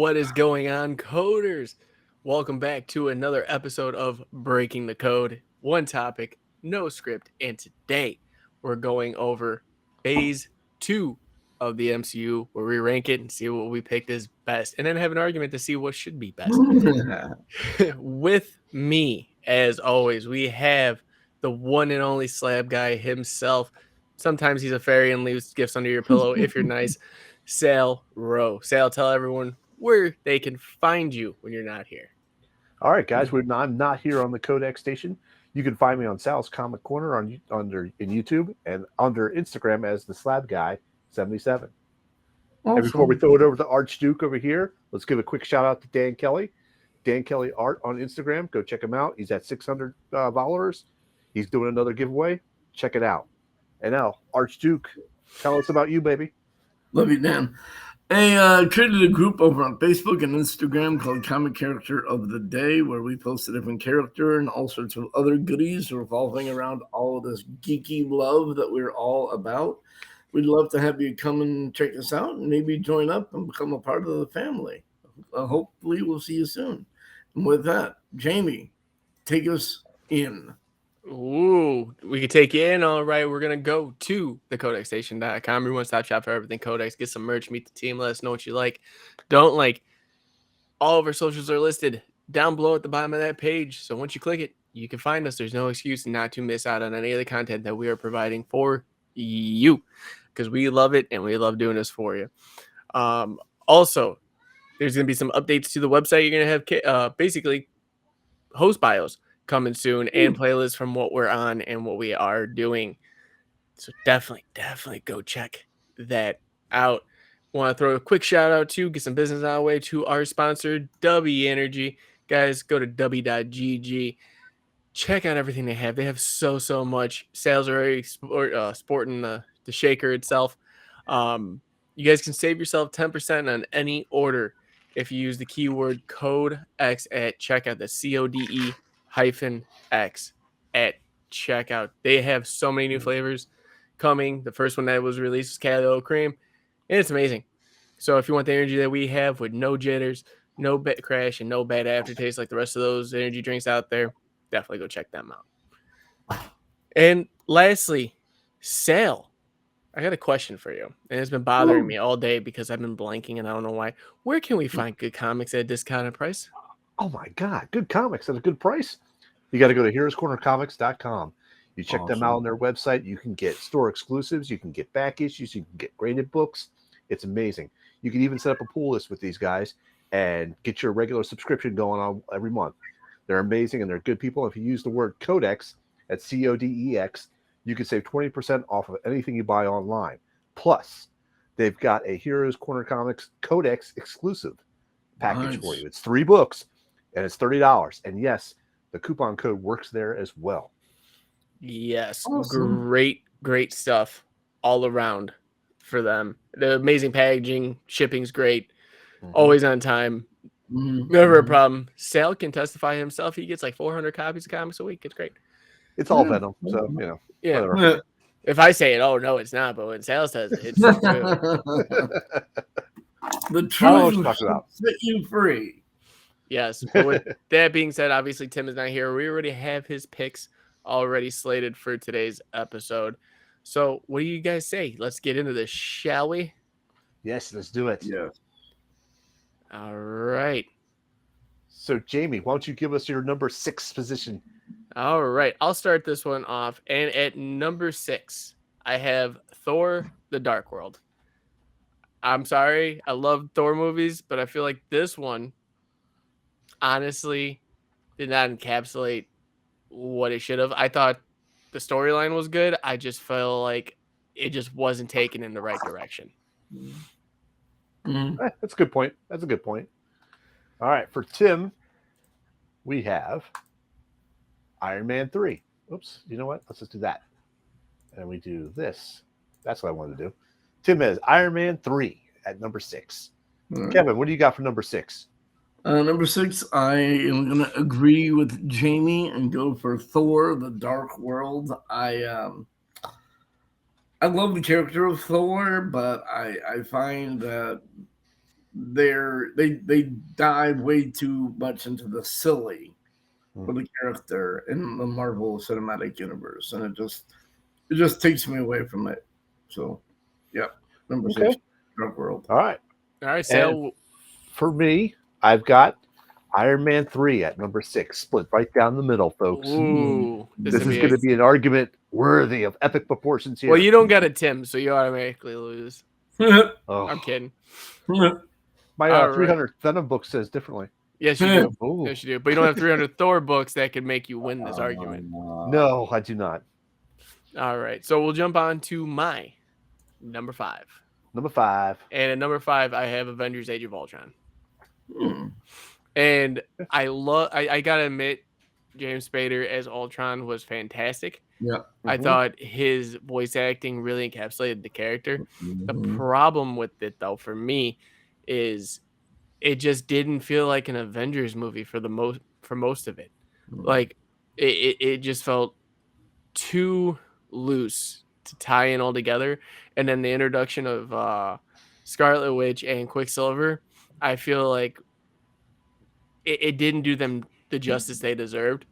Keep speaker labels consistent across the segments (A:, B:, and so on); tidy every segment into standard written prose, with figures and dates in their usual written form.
A: What is going on, coders? Welcome back to another episode of Breaking the Code. One topic, no script, and today we're going over Phase 2 of the MCU, where we rank it and see what we picked as best, and then have an argument to see what should be best. With me, as always, we have the one and only slab guy himself. Sometimes he's a fairy and leaves gifts under your pillow if you're nice. Sal Rowe. Sal, tell everyone where they can find you when you're not here.
B: All right, guys. I'm not here on the CODEX station. You can find me on Sal's Comic Corner in YouTube and under Instagram as the Slab Guy 77. Awesome. And before we throw it over to Archduke over here, let's give a quick shout out to Dan Kelly. Dan Kelly Art on Instagram. Go check him out. He's at 600 followers. He's doing another giveaway. Check it out. And now, Archduke, tell us about you, baby.
C: Love you, Dan. I created a group over on Facebook and Instagram called Comic Character of the Day, where we post a different character and all sorts of other goodies revolving around all of this geeky love that we're all about. We'd love to have you come and check this out and maybe join up and become a part of the family. Hopefully, we'll see you soon. And with that, Jamie, take us in.
A: Ooh, we can take you in. All right, we're going to go to the CODEXstation.com, your one-stop shop for everything Codex. Get some merch, meet the team, let us know what you like. Don't like. All of our socials are listed down below at the bottom of that page. So once you click it, you can find us. There's no excuse not to miss out on any of the content that we are providing for you, because we love it and we love doing this for you. Also, there's going to be some updates to the website. You're going to have basically host bios coming soon and playlists from what we're on and what we are doing. So definitely go check that out. Want to throw a quick shout out to get some business on the way to our sponsor, W Energy. Guys, go to w.gg. Check out everything they have. They have so much. Sales are already sporting the shaker itself. You guys can save yourself 10% on any order if you use the keyword CODEX at checkout. The CODE-X at checkout. They have so many new flavors coming. The first one that was released was Calo Cream, and it's amazing. So if you want the energy that we have with no jitters, no bit crash, and no bad aftertaste like the rest of those energy drinks out there, definitely go check them out. And lastly, Sal, I got a question for you, and it's been bothering me all day because I've been blanking and I don't know why. Where can we find good comics at a discounted price?
B: Oh my God, good comics at a good price. You got to go to heroescornercomics.com. You check them out on their website. You can get store exclusives. You can get back issues. You can get graded books. It's amazing. You can even set up a pool list with these guys and get your regular subscription going on every month. They're amazing and they're good people. If you use the word CODEX at CODEX, you can save 20% off of anything you buy online. Plus, they've got a Heroes Corner Comics Codex exclusive package for you. It's 3 books and it's $30. And yes, the coupon code works there as well.
A: Yes, awesome. Great stuff all around for them. The amazing packaging, shipping's great, always on time, never a problem. Sal can testify himself. He gets like 400 copies of comics a week. It's great.
B: It's all Venom, so you know.
A: Yeah. Whatever. If I say it, oh no, it's not. But when Sal says it, it's true.
C: The truth will set you free.
A: Yes. But with that being said, obviously Tim is not here. We already have his picks already slated for today's episode. So what do you guys say? Let's get into this, shall we?
B: Yes, let's do it.
C: Yeah.
A: All right.
B: So Jamie, why don't you give us your number 6 position?
A: All right. I'll start this one off. And at number 6, I have Thor: The Dark World. I'm sorry. I love Thor movies, but I feel like this one honestly did not encapsulate what it should have. I thought the storyline was good. I just feel like it just wasn't taken in the right direction.
B: That's a good point. All right, for Tim, we have Iron Man 3. Oops, you know what? Let's just do that. And we do this. That's what I wanted to do. Tim has Iron Man 3 at number 6. Right. Kevin, what do you got for number 6?
C: Number 6, I am going to agree with Jamie and go for Thor: The Dark World. I love the character of Thor, but I find that they dive way too much into the silly for the character in the Marvel Cinematic Universe, and it just takes me away from it. So, yeah, number
B: Okay.
C: 6, Dark World.
B: All right.
A: All right,
B: And
A: Sal.
B: for me, I've got Iron Man 3 at number 6, split right down the middle, folks.
A: Ooh,
B: This is going to be an argument worthy of epic proportions here.
A: Well, you don't got a Tim, so you automatically lose.
B: Oh,
A: I'm kidding.
B: my
A: All right.
B: 300 Venom book says differently.
A: Yes, you do.
B: Ooh.
A: Yes, you do. But you don't have 300 Thor books that could make you win this argument.
B: No, I do not.
A: All right. So we'll jump on to my number 5.
B: Number 5.
A: And at number 5, I have Avengers Age of Ultron.
C: Hmm.
A: And I gotta admit, James Spader as Ultron was fantastic.
C: Yeah.
A: I thought his voice acting really encapsulated the character. The
C: Mhm.
A: problem with it, though, for me, is it just didn't feel like an Avengers movie for most of it. Like it just felt too loose to tie in all together. And then the introduction of Scarlet Witch and Quicksilver, I feel like it didn't do them the justice they deserved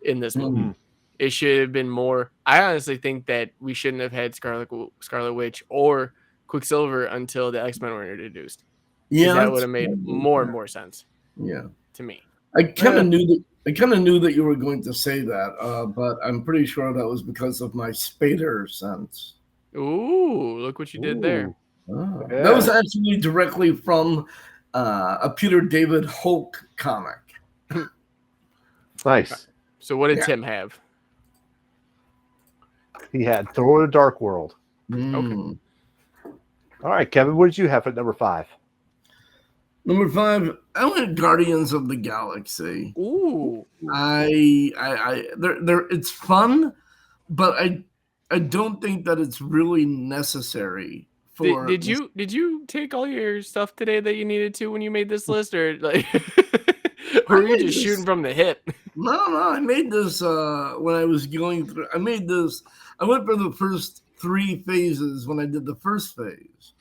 A: in this movie.
C: Mhm.
A: It should have been more. I honestly think that we shouldn't have had Scarlet Witch or Quicksilver until the X-Men were introduced.
C: Yeah,
A: That
C: that's
A: would have made
C: probably
A: more and
C: fair.
A: more sense
C: Yeah,
A: to me.
C: I kind of knew that you were going to say that, but I'm pretty sure that was because of my Spader sense.
A: Ooh, look what you did there.
B: Ooh.
C: That was actually directly from a Peter David Hulk comic.
B: Nice.
A: So what did
C: Yeah.
A: Tim have?
B: He had Thor: The Dark World.
C: Mm.
B: All right, Kevin, what did you have at number 5?
C: Number 5, I went Guardians of the Galaxy.
A: Ooh,
C: It's fun, but I don't think that it's really necessary for.
A: did you take all your stuff today that you needed to when you made this list, or like, or were you just shooting from the hip?
C: No, I made this when I was going through. I made this. I went for the first 3 phases when I did the first phase.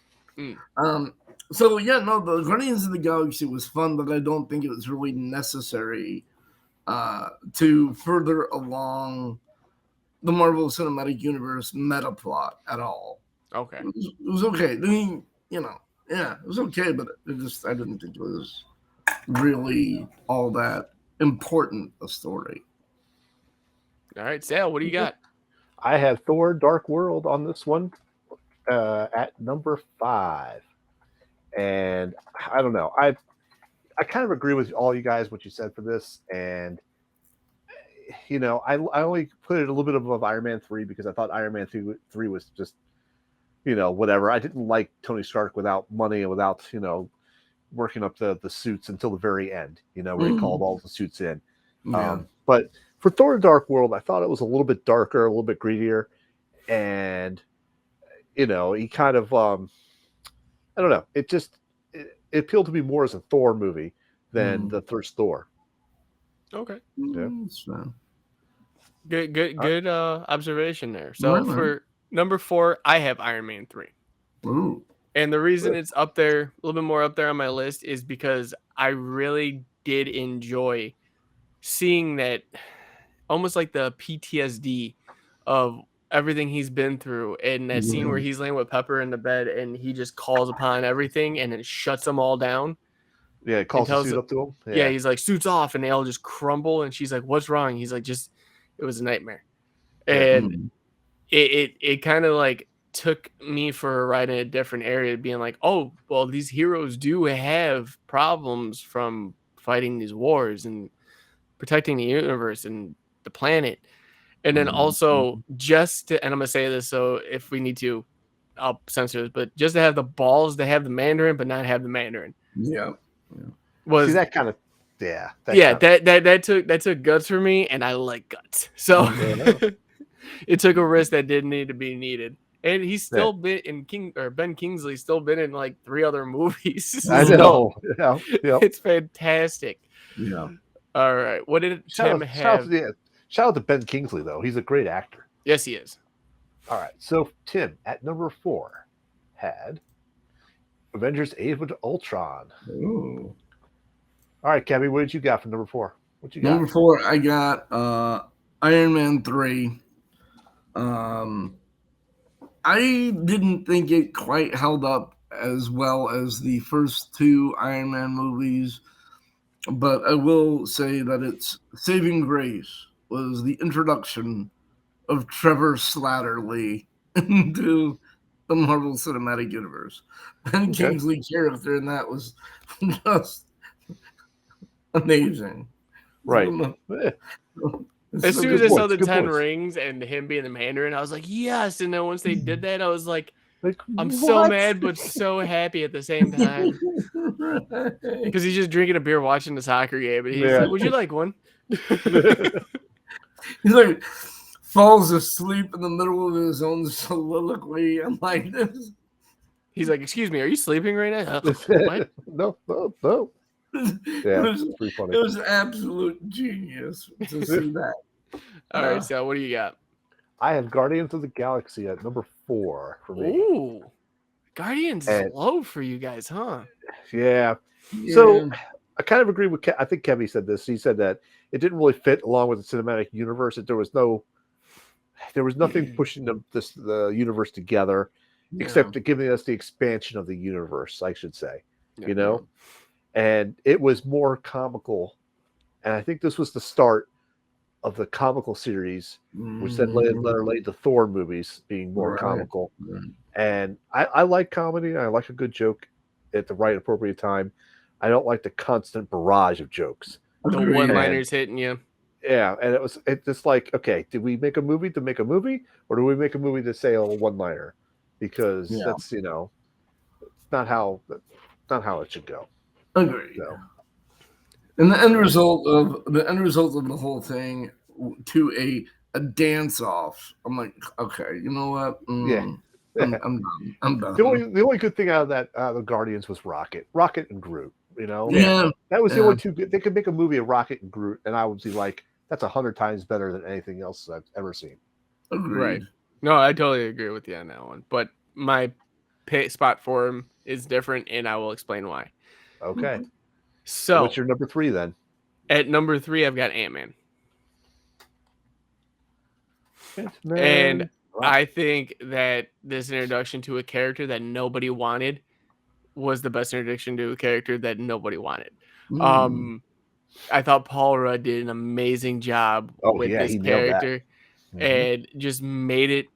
C: So yeah, no, the Guardians of the Galaxy was fun, but I don't think it was really necessary to further along the Marvel Cinematic Universe meta plot at all.
A: Okay.
C: It was okay. I mean, it was okay, but I didn't think it was really all that important a story.
A: All right, Sal, what do you got?
B: I have Thor: Dark World on this one at number 5, and I don't know. I kind of agree with all you guys what you said for this, and I only put it a little bit above Iron Man 3 because I thought Iron Man 3 was just whatever. I didn't like Tony Stark without money and without working up the suits until the very end. Where he called all the suits in.
C: Yeah.
B: But for Thor: Dark World, I thought it was a little bit darker, a little bit greedier, and he kind of I don't know. It appealed to me more as a Thor movie than the first Thor.
A: Okay.
B: Yeah.
C: That's fine.
A: Good observation there. So
C: Right.
A: for number 4, I have Iron Man 3.
C: Ooh.
A: And the reason it's up there, a little bit more up there on my list, is because I really did enjoy seeing that, almost like the PTSD of everything he's been through, and that scene where he's laying with Pepper in the bed and he just calls upon everything and it shuts them all down.
B: Yeah, it calls the suit up to him.
A: Yeah, he's like, suits off, and they all just crumble, and she's like, what's wrong? He's like, it was a nightmare. And it kind of like took me for a ride in a different area, being like, oh, well, these heroes do have problems from fighting these wars and protecting the universe and the planet. And then also and I'm gonna say this, so if we need to, I'll censor this, but just to have the balls to have the Mandarin but not have the Mandarin.
C: Yeah.
B: See, that kind of
A: that took guts for me, and I like guts. So it took a risk that didn't need to be needed. And he's still been in Ben Kingsley's still been in like 3 other movies.
B: I know. Yeah.
A: It's fantastic.
C: Yeah.
A: All right. What did Tim have?
B: Shout out to Ben Kingsley, though. He's a great actor.
A: Yes, he is.
B: All right. So Tim at number 4 had Avengers: Age of Ultron.
C: Ooh.
B: All right, Kevin, what did you got for number 4? What you got?
C: Number 4, I got Iron Man 3. I didn't think it quite held up as well as the first 2 Iron Man movies, but I will say that its saving grace was the introduction of Trevor Slattery into the Marvel Cinematic Universe. Ben
B: Okay.
C: Kingsley's character in that was just amazing.
B: Right.
A: As soon as I saw the
B: Good
A: 10
B: points.
A: rings and him being the Mandarin, I was like, yes. And then once they did that, I was like,
B: Like,
A: I'm so
B: what?
A: mad, but so happy at the same time.
C: Right.
A: Because he's just drinking a beer watching the soccer game. And he's
B: Yeah.
A: like, would you like one?
C: He's like falls asleep in the middle of his own soliloquy. I'm like, this.
A: He's like, excuse me, are you sleeping right now? What?
B: No. Yeah, it's pretty funny.
C: It was absolute genius to see that.
A: All right, so what do you got?
B: I have Guardians of the Galaxy at number 4 for me.
A: Ooh, Guardians is low for you guys, huh?
B: Yeah. So I kind of agree with. I think Kevin said this. He said that it didn't really fit along with the cinematic universe. That there was nothing pushing the universe together, except giving us the expansion of the universe, I should say. You know, and it was more comical, and I think this was the start of the comical series, which then led the Thor movies being more comical. And I like comedy. I like a good joke at the right appropriate time. I don't like the constant barrage of jokes.
A: The one-liners hitting you.
B: Yeah, and it's just like, okay, did we make a movie to make a movie, or do we make a movie to say a one-liner? Because that's not how it should go.
C: Agreed.
B: So.
C: And the end result of the whole thing to a dance off. I'm like, okay, you know what? I'm done.
B: The only good thing out of that the Guardians was Rocket and Groot. You know, that was the only two good. They could make a movie of Rocket and Groot, and I would be like, that's 100 times better than anything else I've ever seen.
C: Agreed.
A: Right? No, I totally agree with you on that one. But my spot for him is different, and I will explain why.
B: Okay.
A: So
B: what's your number 3 then?
A: At number 3, I've got Ant-Man. And I think that this introduction to a character that nobody wanted was the best introduction to a character that nobody wanted. I thought Paul Rudd did an amazing job with this character and just made it.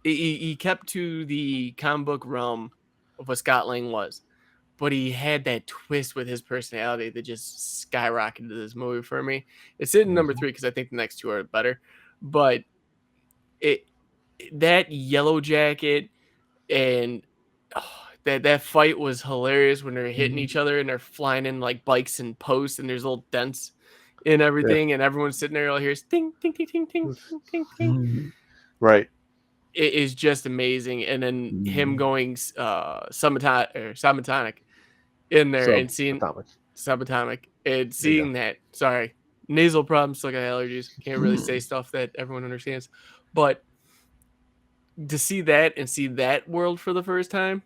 A: He kept to the comic book realm of what Scott Lang was, but he had that twist with his personality that just skyrocketed this movie for me. It's in number 3 because I think the next 2 are better, but that yellow jacket and that fight was hilarious when they're hitting each other and they're flying in like bikes and posts and there's little dents in everything and everyone's sitting there all hears ting ting ting ting ting ting ting.
B: Right.
A: It is just amazing. And then him going subatomic in there and seeing subatomic and seeing that. Sorry, nasal problems, still got allergies. Can't really say stuff that everyone understands. But to see that and see that world for the first time,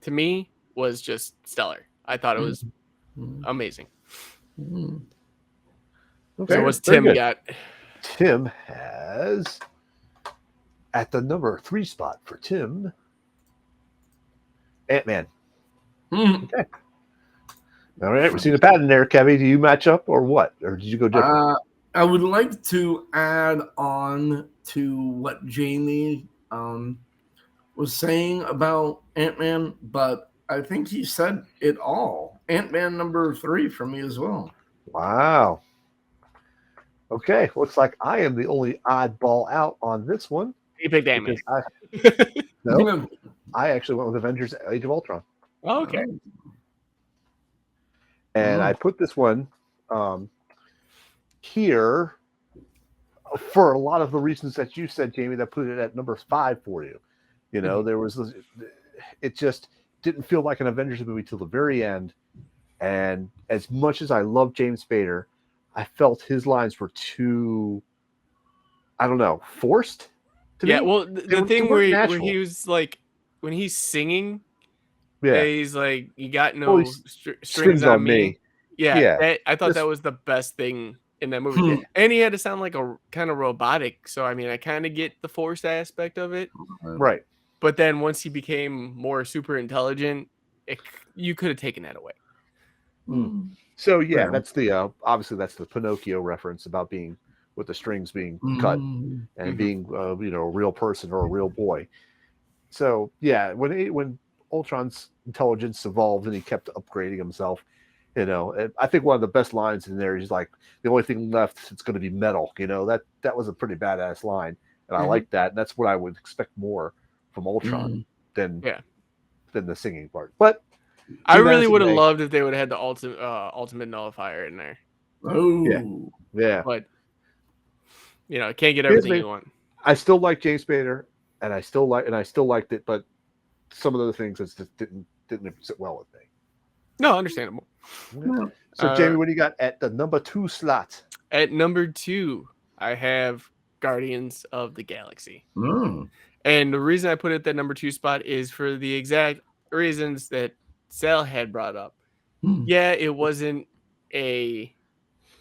A: to me, was just stellar. I thought it was amazing.
B: Okay,
A: so what's Tim got?
B: Tim has at the number 3 spot for Tim, Ant-Man. Okay. All right, we're seeing a pattern there, Kevin. Do you match up or what? Or did you go different?
C: I would like to add on to what Jamie was saying about Ant-Man, but I think he said it all. Ant-Man number 3 for me as well.
B: Wow. Okay, looks like I am the only oddball out on this one.
A: You picked Ant-Man.
B: No, I actually went with Avengers: Age of Ultron.
A: Oh, okay.
B: And I put this one here for a lot of the reasons that you said, Jamie, that put it at number 5 for you. You know, there was it just didn't feel like an Avengers movie till the very end. And as much as I love James Spader, I felt his lines were too, I don't know, forced.
A: Yeah, well, the thing where he was like, when he's singing,
B: Yeah.
A: He's like, you got
B: Well,
A: no strings on me. Yeah,
B: Yeah.
A: I thought
B: This,
A: that was the best thing in that movie. And he had to sound like a kind of robotic. So I mean, I kind of get the force aspect of it.
B: right.
A: But then once he became more super intelligent, you could have taken that away.
B: So yeah, that's the obviously that's the Pinocchio reference about being with the strings being cut and being a real person or a real boy. So yeah, when Ultron's intelligence evolved and he kept upgrading himself, I think one of the best lines in there is like, the only thing left, it's going to be metal. That was a pretty badass line, and I like that. And that's what I would expect more from Ultron than the singing part. But
A: I really would have loved if they would have had the ultimate nullifier in there.
C: Oh,
B: yeah.
A: But can't get everything you want.
B: I still like James Spader, and I still liked it, but some of the things that just didn't sit well with me.
A: No, understandable.
B: So Jamie, what do you got at the number 2 slot?
A: At number 2, I have Guardians of the Galaxy. And the reason I put it at that number 2 spot is for the exact reasons that Sal had brought up. Yeah, it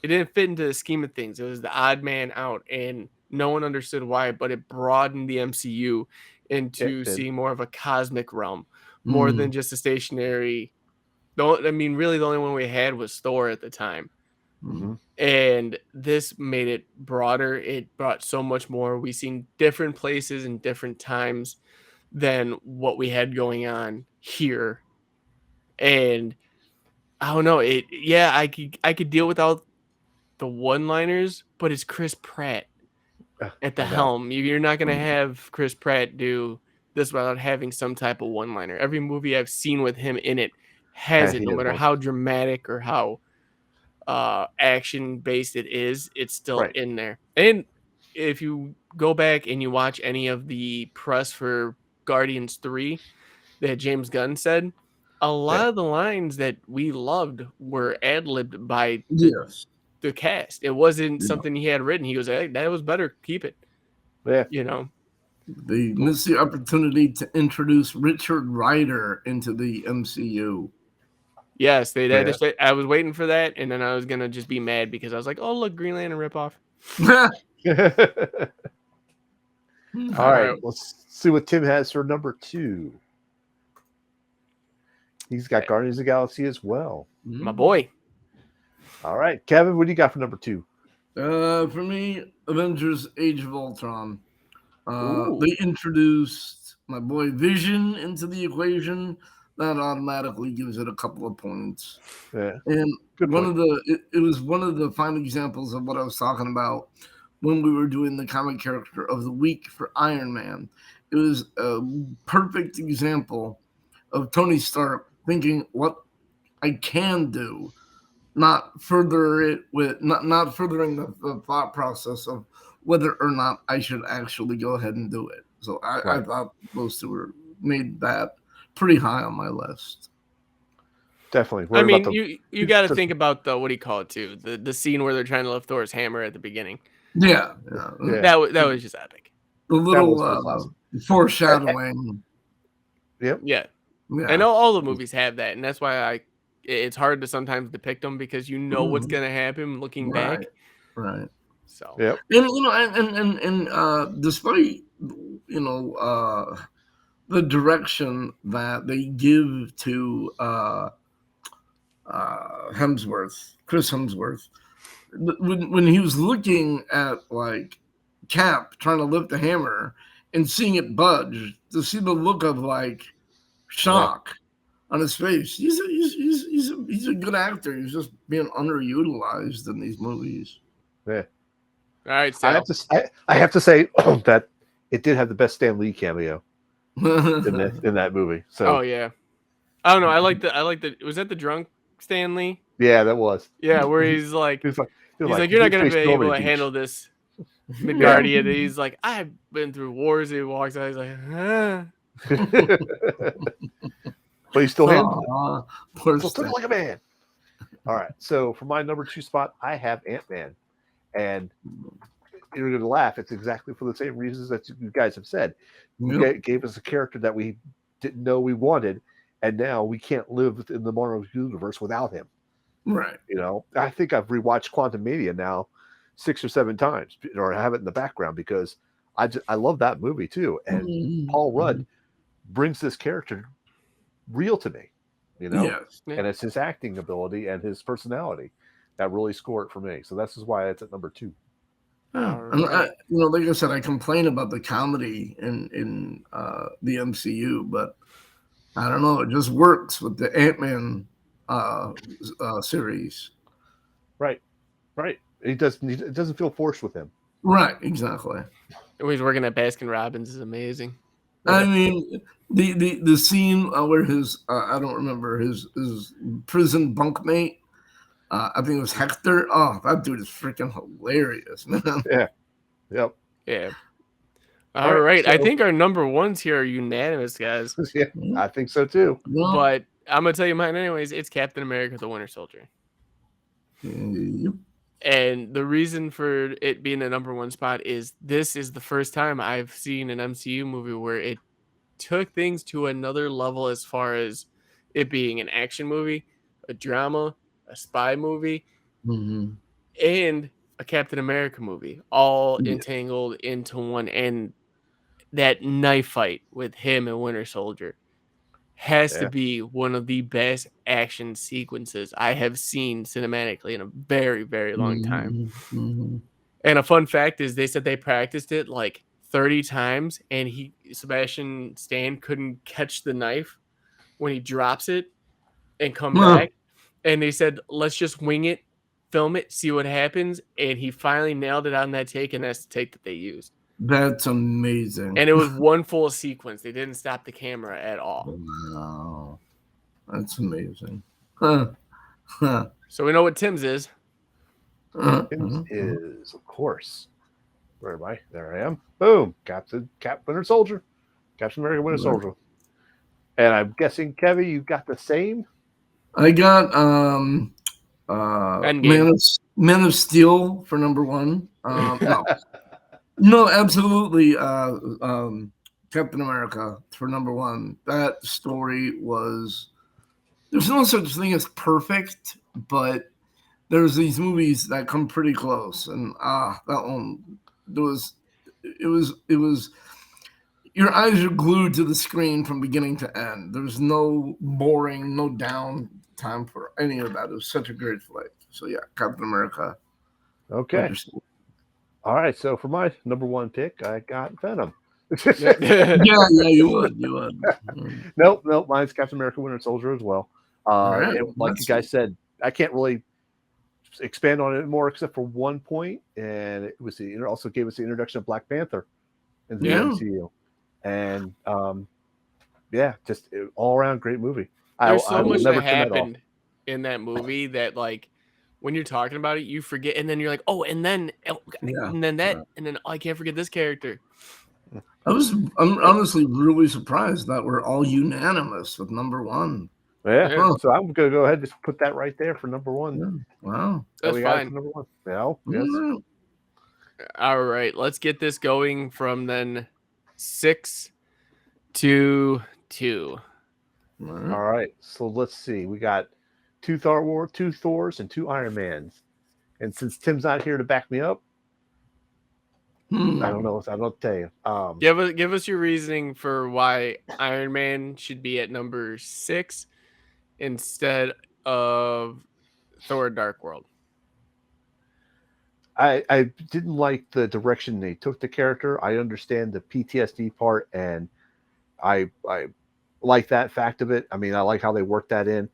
A: didn't fit into the scheme of things. It was the odd man out, and no one understood why, but it broadened the MCU into seeing more of a cosmic realm, more than just a stationary. Really the only one we had was Thor at the time. And this made it broader. It brought so much more. We've seen different places and different times than what we had going on here. And I don't know. I could deal without the one-liners, but it's Chris Pratt at the helm. You're not going to have Chris Pratt do this without having some type of one-liner. Every movie I've seen with him in it has it, no matter how dramatic or how action-based it is, it's still in there. And if you go back and you watch any of the press for Guardians 3 that James Gunn said, a lot of the lines that we loved were ad-libbed by the cast. It wasn't something he had written. He was like, hey, that was better. Keep it.
B: Yeah.
C: They missed the opportunity to introduce Richard Rider into the MCU.
A: Yes, I was waiting for that, and then I was going to just be mad because I was like, oh, look, Green Lantern ripoff.
B: All right, let's see what Tim has for number 2. He's got Guardians of the Galaxy as well.
A: My boy.
B: All right, Kevin, what do you got for number 2?
C: For me, Avengers Age of Ultron. They introduced my boy Vision into the equation. That automatically gives it a couple of points.
B: Yeah.
C: And it was one of the fine examples of what I was talking about when we were doing the comic character of the week for Iron Man. It was a perfect example of Tony Stark thinking what I can do, not furthering the thought process of whether or not I should actually go ahead and do it. So I thought those two made that pretty high on my list.
B: Definitely.
A: You got to think about what do you call it too? The scene where they're trying to lift Thor's hammer at the beginning.
C: Yeah.
A: That was just epic.
C: The little foreshadowing.
B: Yep.
A: Yeah. I know all the movies have that, and that's why it's hard to sometimes depict them because you know what's going to happen looking back.
C: Right.
A: So.
B: Yep.
C: And despite the direction that they give to Chris Hemsworth, when he was looking at like Cap trying to lift the hammer and seeing it budge, to see the look of like shock on his face. He's a good actor. He's just being underutilized in these movies.
B: Yeah.
A: All right,
B: I have to say that it did have the best Stan Lee cameo in that movie. So.
A: Oh yeah. I don't know. I like the. Was that the drunk Stan Lee?
B: Yeah, that was.
A: Yeah, where he's like, you're not gonna be able to handle this, Midgardian. And he's like, I've been through wars. He walks out. He's like,
B: but he's still handling it. Still like a man. All right. So for my number 2 spot, I have Ant-Man, and you're going to laugh. It's exactly for the same reasons that you guys have said. It gave us a character that we didn't know we wanted, and now we can't live within the Marvel universe without him.
C: Right.
B: You know, I think I've rewatched Quantum Mania now 6 or 7 times, or I have it in the background because I love that movie too. And Paul Rudd brings this character real to me, you know,
C: Yes.
A: Yeah.
B: and it's his acting ability and his personality that really score it for me. So this is why it's at number 2.
C: Yeah.
A: All
C: And
A: right.
C: like I said, I complain about the comedy in the MCU, but I don't know, it just works with the Ant-Man series.
B: Right, right. It doesn't feel forced with him.
C: Right, exactly.
A: When he's working at Baskin Robbins is amazing.
C: I mean, the scene where his I don't remember his prison bunkmate. I think it was Hector. Oh, that dude is freaking hilarious, man.
B: Yeah. Yep.
A: Yeah.
B: All
A: All
B: right,
A: right. I
B: so-
A: think our number ones here are unanimous, guys.
B: Yeah, I think so too.
C: Well,
A: But I'm gonna tell you mine anyways. It's Captain America: The Winter Soldier.
C: yep.
A: And the reason for it being the number one spot is this is the first time I've seen an MCU movie where it took things to another level as far as it being an action movie, a drama, a spy movie,
C: Mhm.
A: and a Captain America movie, all
C: Yeah.
A: entangled into one. And that knife fight with him and Winter Soldier has to
B: Yeah.
A: be one of the best action sequences I have seen cinematically in a very, very long time.
C: Mhm.
A: And a fun fact is they said they practiced it like 30 times and Sebastian Stan couldn't catch the knife when he drops it and come
C: Huh.
A: back. And they said, let's just wing it, film it, see what happens. And he finally nailed it on that take, and that's the take that they used.
C: That's amazing.
A: And it was one full sequence. They didn't stop the camera at all.
C: Wow. That's amazing. Huh. Huh.
A: So we know what Tim's is.
B: Tim's is, of course. Where am I? There I am. Boom. Winter Soldier. Captain America Winter
C: Right.
B: Soldier. And I'm guessing, Kevin, you got the same?
C: I got
A: Endgame.
C: Man of Steel for number one. No, absolutely. Captain America for number one. That story was. There's no such thing as perfect, but there's these movies that come pretty close, and that one. It was. Your eyes are glued to the screen from beginning to end. There's no boring, no down time for any of that. It was such a great flick. So yeah, Captain America.
B: Okay. All right. So for my number one pick, I got Venom.
C: Yeah, you would.
B: Nope. Mine's Captain America Winter Soldier as well.
C: Right,
B: And like you guys said, I can't really expand on it more except for one point, and it also gave us the introduction of Black Panther in the MCU. And just all around great movie.
A: There's so
B: I will
A: much
B: never
A: that
B: turn that off.
A: happened in that movie that, like, when you're talking about it, you forget, and then you're like, oh, and then that, and then I can't forget this character.
C: I'm honestly really surprised that we're all unanimous with number one.
B: Yeah.
A: Yeah.
B: So I'm gonna go ahead and just put that right there for number one.
C: Yeah. Wow.
A: That's fine.
B: Number one. Yeah. Yes.
C: Mm.
A: All right, let's get this going from then 6 to 2.
B: All right. So let's see. We got 2 Thors, and 2 Iron Mans. And since Tim's not here to back me up, I don't know. I don't tell you.
A: Give us your reasoning for why Iron Man should be at number 6 instead of Thor: Dark World.
B: I didn't like the direction they took the character. I understand the PTSD part, and I like that fact of it. I mean, I like how they worked that in,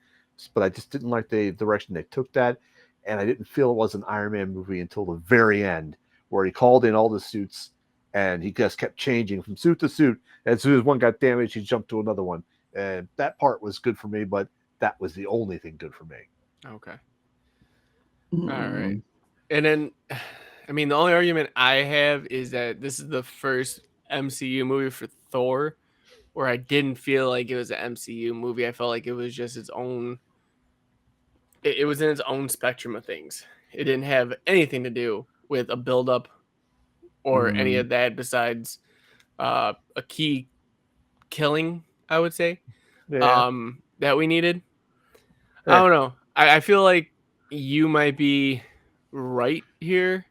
B: but I just didn't like the direction they took that, and I didn't feel it was an Iron Man movie until the very end, where he called in all the suits, and he just kept changing from suit to suit. And as soon as one got damaged, he jumped to another one, and that part was good for me. But that was the only thing good for me.
A: Okay. All right. And then, I mean, the only argument I have is that this is the first MCU movie for Thor where I didn't feel like it was an MCU movie. I felt like it was just its own. It was in its own spectrum of things. It didn't have anything to do with a buildup or any of that besides a key killing, I would say.
B: Yeah.
A: that we needed. I
B: Yeah.
A: don't know. I feel like you might be right here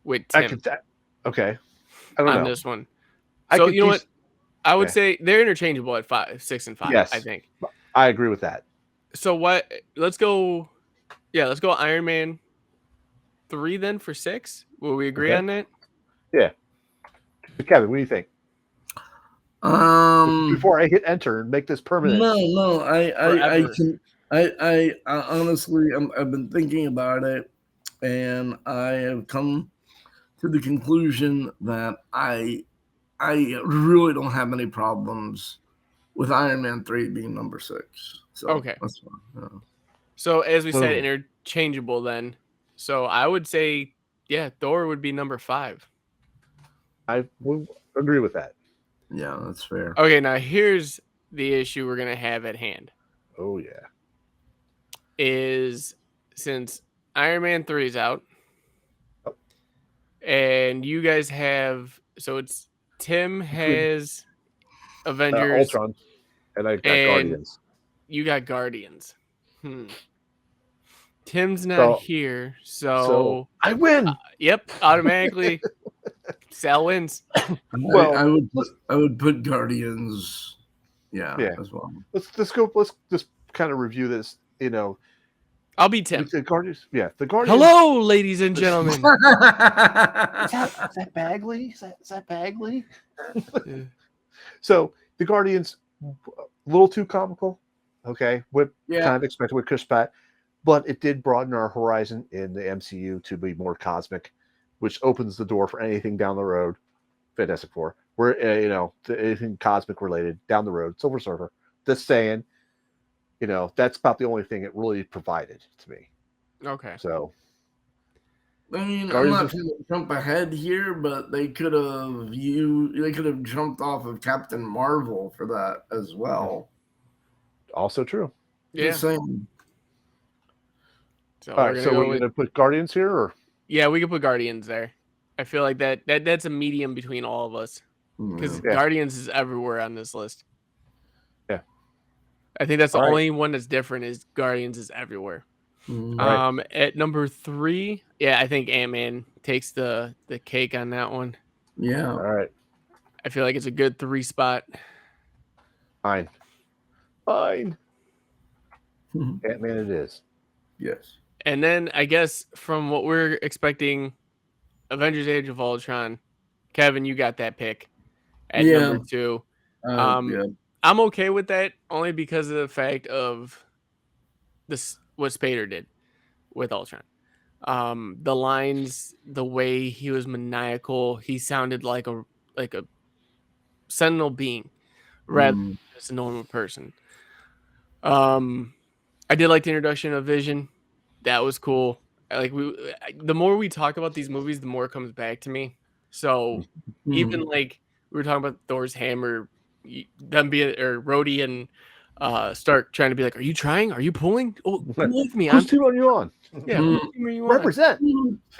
A: with
B: I
A: Tim
B: could. Okay. I don't
A: on
B: know.
A: this one.
B: I
A: So
B: could.
A: you know what? I would
B: Yeah.
A: say they're interchangeable at 5, 6, and 5. I
B: Yes,
A: think.
B: I agree with that.
A: So what? Let's go. Yeah, let's go Iron Man 3 then for 6. Will we agree
B: Okay.
A: on that?
B: Yeah. Kevin, what do you think? Before I hit enter and make this permanent.
C: No, I
A: Forever.
C: can, I honestly, I've been thinking about it, and I have come to the conclusion that I really don't have any problems with Iron Man 3 being number 6. So
A: Okay.
C: that's fine. Yeah.
A: So as we said,
B: Boom.
A: interchangeable then. So I would say, yeah, Thor would be number 5.
B: I will agree with that.
C: Yeah, that's fair.
A: Okay, now here's the issue we're gonna have at hand.
B: Oh yeah.
A: Is since Iron Man 3 is out,
B: Oh.
A: and you guys have, so it's Tim has Avengers
B: Ultron, and I got
A: and
B: Guardians.
A: you got Guardians. Tim's not
B: So-
A: here,
B: So
A: so
B: I win.
A: yep, automatically Sal wins.
B: Well,
C: I would put Guardians, yeah,
B: Yeah.
C: as well.
B: let's go. Let's just kind of review this. You know,
A: I'll be Tim.
B: the Guardians. Yeah, the Guardians.
A: Hello, ladies and gentlemen.
B: Is that Bagley? Is that Bagley?
A: Yeah.
B: So the Guardians, a little too comical. Okay, what
C: Yeah.
B: kind of expected with Chris Pratt, but it did broaden our horizon in the MCU to be more cosmic, which opens the door for anything down the road. Fantastic Four, where anything cosmic related down the road. Silver Surfer. Just saying, that's about the only thing it really provided to me.
A: Okay.
B: So
C: I mean,
B: Guardians
C: I'm not
B: of-
C: trying to jump ahead here, but they could have jumped off of Captain Marvel for that as well.
B: also true.
A: Yeah.
C: Just saying.
A: So
B: All
A: we're
B: right, so
A: gonna
B: we're
A: go with,
B: gonna put Guardians here, or
A: yeah, we can put Guardians there. I feel like that's a medium between all of us because
B: Yeah.
A: Guardians is everywhere on this list.
B: Yeah.
A: I think that's the
B: All right.
A: only one that's different is Guardians is everywhere.
C: Mm.
B: right.
A: At number 3, yeah, I think Ant-Man takes the cake on that one.
C: Yeah.
B: all right,
A: I feel like it's a good 3 spot.
B: fine. Ant-Man it is.
C: Yes.
A: And then I guess from what we're expecting, Avengers Age of Ultron, Kevin, you got that pick at number 2.
C: Yeah.
A: I'm okay with that only because of the fact of this what Spader did with Ultron. The lines, the way he was maniacal, he sounded like a sentinel being rather
C: Mm.
A: than just a normal person. I did like the introduction of Vision. That was cool. The more we talk about these movies, the more it comes back to me. So even like we were talking about Thor's hammer, them being or Rhodey and Stark trying to be like, "Are you trying? Are you pulling? Oh, come with me.
B: Whose team are you on?
A: Yeah,
C: Mm.
A: what team are you on?"
B: Represent.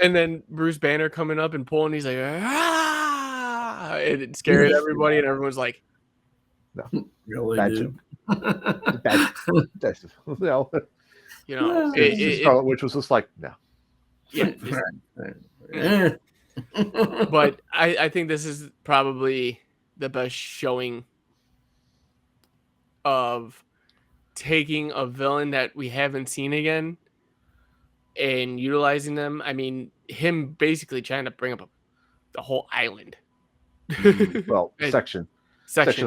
A: And then Bruce Banner coming up and pulling. He's like, "Ah!" And it scared everybody, and everyone's like,
C: Really,
B: Bad
C: dude.
B: That's, no.
A: you know,
B: Scarlet Witch was just like, no.
A: yeah. But I think this is probably the best showing of taking a villain that we haven't seen again and utilizing them. I mean, him basically trying to bring up the whole island.
B: Well,
A: And
B: section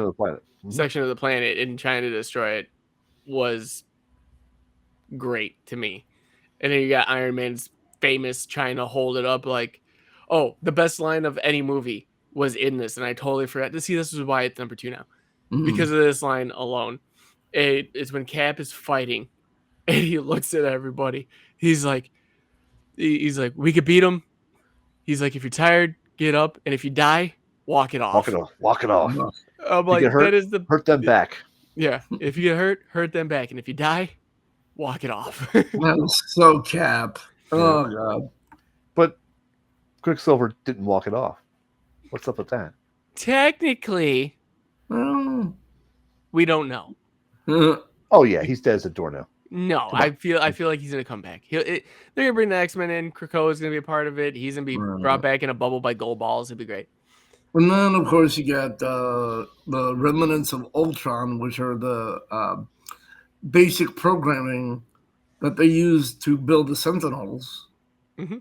B: of the planet. Mhm.
A: section of the planet and trying to destroy it was great to me. And then you got Iron Man's famous trying to hold it up like, oh, the best line of any movie was in this, and I totally forgot to see this is why it's number 2 now. Because of this line alone. It's when Cap is fighting and he looks at everybody. He's like, we could beat him. He's like, if you're tired, get up, and if you die, walk it off.
B: Walk it off.
A: I'm like,
B: get hurt,
A: that is the
B: hurt them back.
A: yeah. If you get hurt them back, and if you die, walk it off.
C: That was so Cap. Oh god.
B: But Quicksilver didn't walk it off. What's up with that?
A: Technically,
C: Oh.
A: we don't know.
B: Oh yeah, he's dead as a doornail.
A: No,
B: Come on.
A: I feel like he's gonna come back. They're gonna bring the X-Men in. Krakoa is gonna be a part of it. He's gonna be brought back in a bubble by gold balls. It'd be great.
C: And then, of course, you got the remnants of Ultron, which are the basic programming that they use to build the Sentinels.
A: Mm-hmm.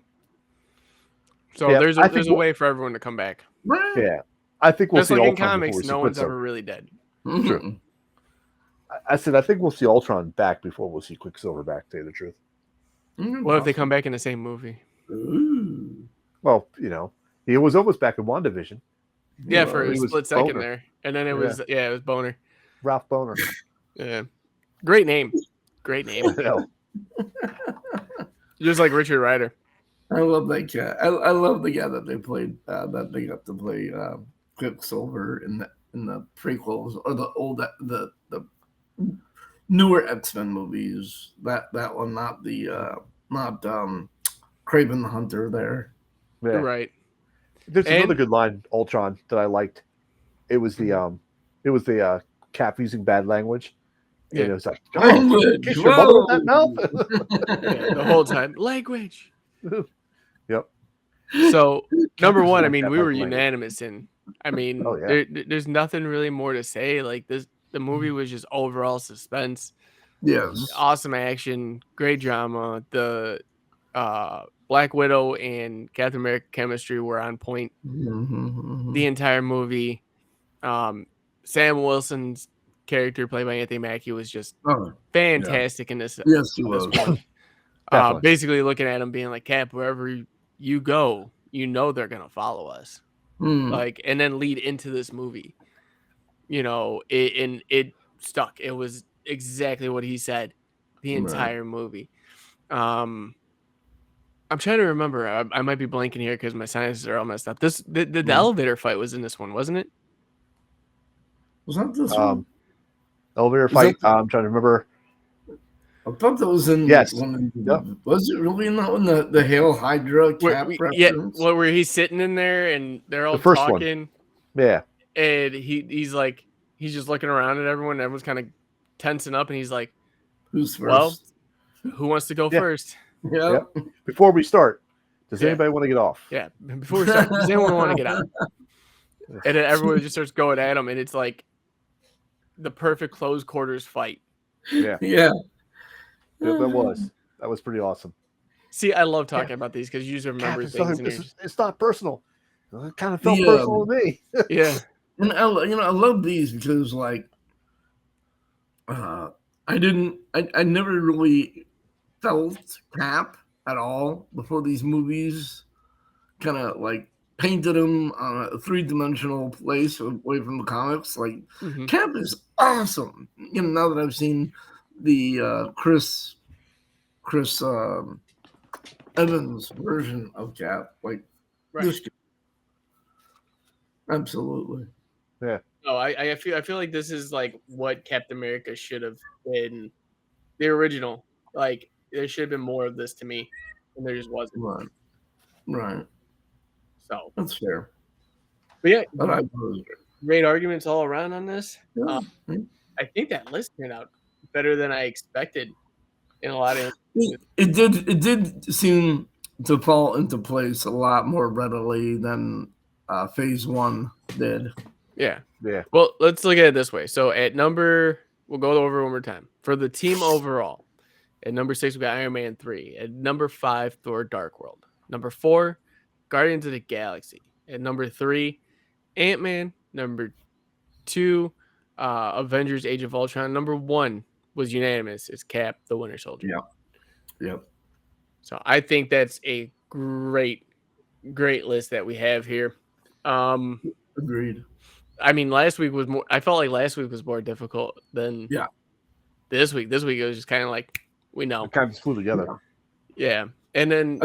A: So
B: Yeah,
A: there's
B: I
A: a
B: think
A: way for everyone to come back.
C: Right.
B: Yeah, I think we'll
A: Just
B: see
A: like in
B: Ultron before
A: comics,
B: we see
A: no one's ever
B: Quicksilver.
A: really dead.
B: True. I said I think we'll see Ultron back before we'll see Quicksilver back. To tell you the truth.
A: What if they come back in the same movie?
C: Ooh.
B: Well, he was almost back in WandaVision.
A: Yeah, for a
B: He was
A: split second
B: Boner.
A: there, and then it was it was Boner.
B: Ralph Boner.
A: Yeah, great name, great name.
B: No.
A: Just like Richard Rider.
C: I love that cat. I love the guy that they played. That they got to play Quicksilver in the prequels or the newer X-Men movies. That one, not Kraven the Hunter. There.
B: Yeah.
A: Right.
B: There's another good line, Ultron, that I liked. It was the Cap using bad language.
A: Yeah.
B: And it was like,
C: Language.
B: kiss your mother with that mouth.
A: Yeah, the whole time. Language.
B: Yep.
A: So number one, I mean,
B: That
A: we were
B: language.
A: unanimous in. I mean,
B: Oh, yeah.
A: there's nothing really more to say. Like the movie was just overall suspense.
C: Yes.
A: Awesome action, great drama. The Black Widow and Captain America chemistry were on point the entire movie. Sam Wilson's character, played by Anthony Mackie, was just fantastic in this.
C: Yes, he was.
A: Basically looking at him being like, Cap, wherever you go, they're gonna follow us. Like, and then lead into this movie. It stuck. It was exactly what he said the entire movie. I'm trying to remember. I might be blanking here because my sinuses are all messed up. The elevator fight was in this one, wasn't it?
C: Was that this one?
B: Elevator fight. I'm trying to remember.
C: I thought that was in.
B: Yes.
C: Was it really in that one? The Hail Hydra Cap reference?
A: Yeah. Where he's sitting in there and they're all
B: first
A: talking.
B: One. Yeah.
A: And he's like, he's just looking around at everyone. And everyone's kind of tensing up, and he's like,
C: "Who's first?
A: Well, who wants to go first?"
C: Yeah.
B: Before we start, does anybody want to get off?
A: Yeah. Before we start, does anyone want to get out? And then everyone just starts going at him, and it's like the perfect close quarters fight.
B: Yeah.
C: Yeah.
B: That was pretty awesome.
A: See, I love talking about these because you just remember things.
B: It's not personal. It kind of felt personal to me.
A: Yeah.
C: And I love these because like I never really felt Cap at all before these movies kind of like painted him on a three-dimensional place away from the comics. Like Cap is awesome. Now that I've seen the Chris Evans version of Cap, like this. Absolutely.
B: Yeah.
A: No, I feel like this is like what Captain America should have been, the original. Like there should have been more of this to me, and there just wasn't.
C: Right.
A: So
C: that's fair.
A: But yeah, great arguments all around on this.
C: Yeah.
A: I think that list turned out better than I expected in a lot of.
C: It did seem to fall into place a lot more readily than Phase 1 did.
A: Yeah.
B: Yeah.
A: Well, let's look at it this way. So we'll go over one more time. For the team overall, at number 6, we got Iron Man 3. At number 5, Thor Dark World. Number 4, Guardians of the Galaxy. At number 3, Ant-Man. Number 2, Avengers Age of Ultron. Number 1 was unanimous. It's Cap, the Winter Soldier.
C: Yep.
A: So I think that's a great list that we have here.
C: Agreed.
A: I mean, last week was more. I felt like last week was more difficult than this week. This week it was just kind of like we know.
B: It kind of just flew together.
A: Yeah, and then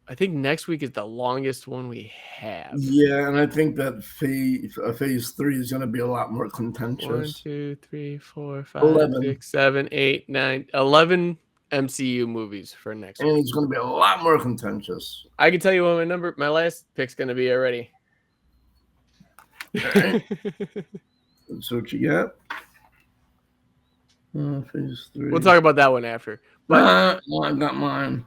A: I think next week is the longest one we have.
C: Yeah, and I think that phase 3 is going to be a lot more contentious.
A: 1, 2, 3, 4, 5, 6, 7, 8, 9, 11 MCU movies for next week.
C: And it's going to be a lot more contentious.
A: I can tell you what my last pick's going to be already.
C: All right. That's what you got. Phase 3.
A: We'll talk about that one after. But
C: Well, I've got mine.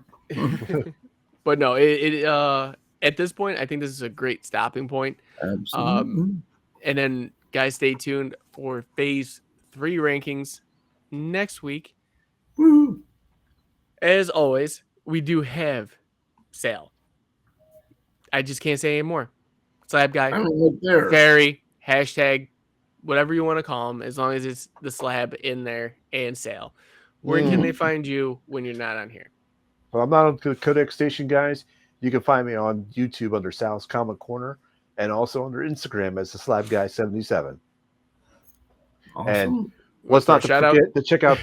A: but no, at this point, I think this is a great stopping point.
C: Absolutely.
A: And then, guys, stay tuned for Phase 3 rankings next week.
C: Woo.
A: As always, we do have sale. I just can't say anymore. Slab guy,
C: I'm right there.
A: fairy, hashtag, whatever you want to call them, as long as it's the slab in there and sale. Where can they find you when you're not on here?
B: Well, I'm not on the Codex Station, guys. You can find me on YouTube under Sal's Comic Corner and also under Instagram as the Slab Guy 77.
C: Awesome.
B: And let's not to forget to check out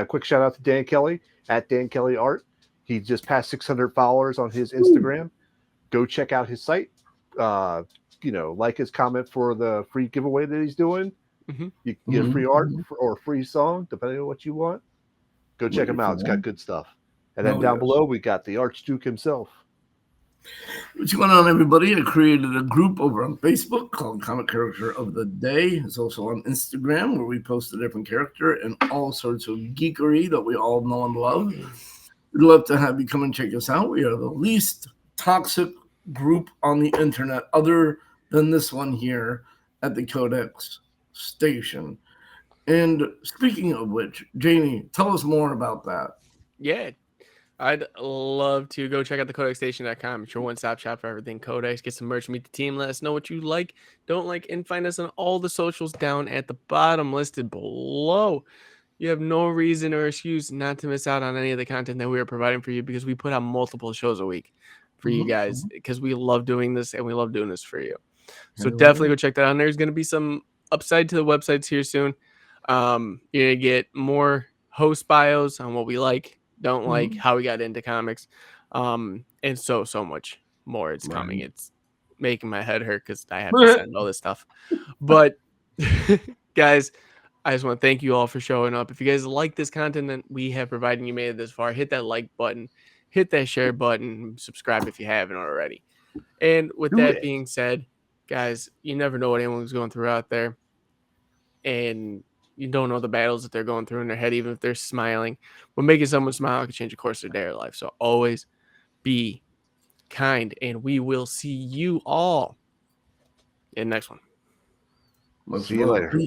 B: quick shout out to Dan Kelly at Dan Kelly Art. He just passed 600 followers on his Instagram. Go check out his site. Like his comment for the free giveaway that he's doing.
A: Mm-hmm.
B: You can get free art or a free song, depending on what you want. Go check him out. It's got good stuff. And then down below, we got the Archduke himself.
C: What's going on, everybody? I created a group over on Facebook called Comic Character of the Day. It's also on Instagram, where we post a different character and all sorts of geekery that we all know and love. We'd love to have you come and check us out. We are the least toxic group on the internet, other than this one here at the Codex Station. And speaking of which, Jamie, tell us more about that.
A: Yeah, I'd love to go check out the CodexStation.com. It's your one-stop shop for everything Codex. Get some merch, meet the team, let us know what you like, don't like, and find us on all the socials down at the bottom listed below. You have no reason or excuse not to miss out on any of the content that we are providing for you, because we put out multiple shows a week for you guys, because we love doing this and we love doing this for you. So definitely go check that out. There's going to be some upside to the websites here soon. You're going to get more host bios on what we like, don't like, how we got into comics, and so much more. It's coming. It's making my head hurt because I have to send all this stuff. But guys, I just want to thank you all for showing up. If you guys like this content that we have provided, you made it this far, hit that like button, hit that share button, subscribe if you haven't already. And with that being said, guys, you never know what anyone's going through out there, and you don't know the battles that they're going through in their head, even if they're smiling. But making someone smile can change the course of their life. So always be kind, and we will see you all in the next one.
B: See you later.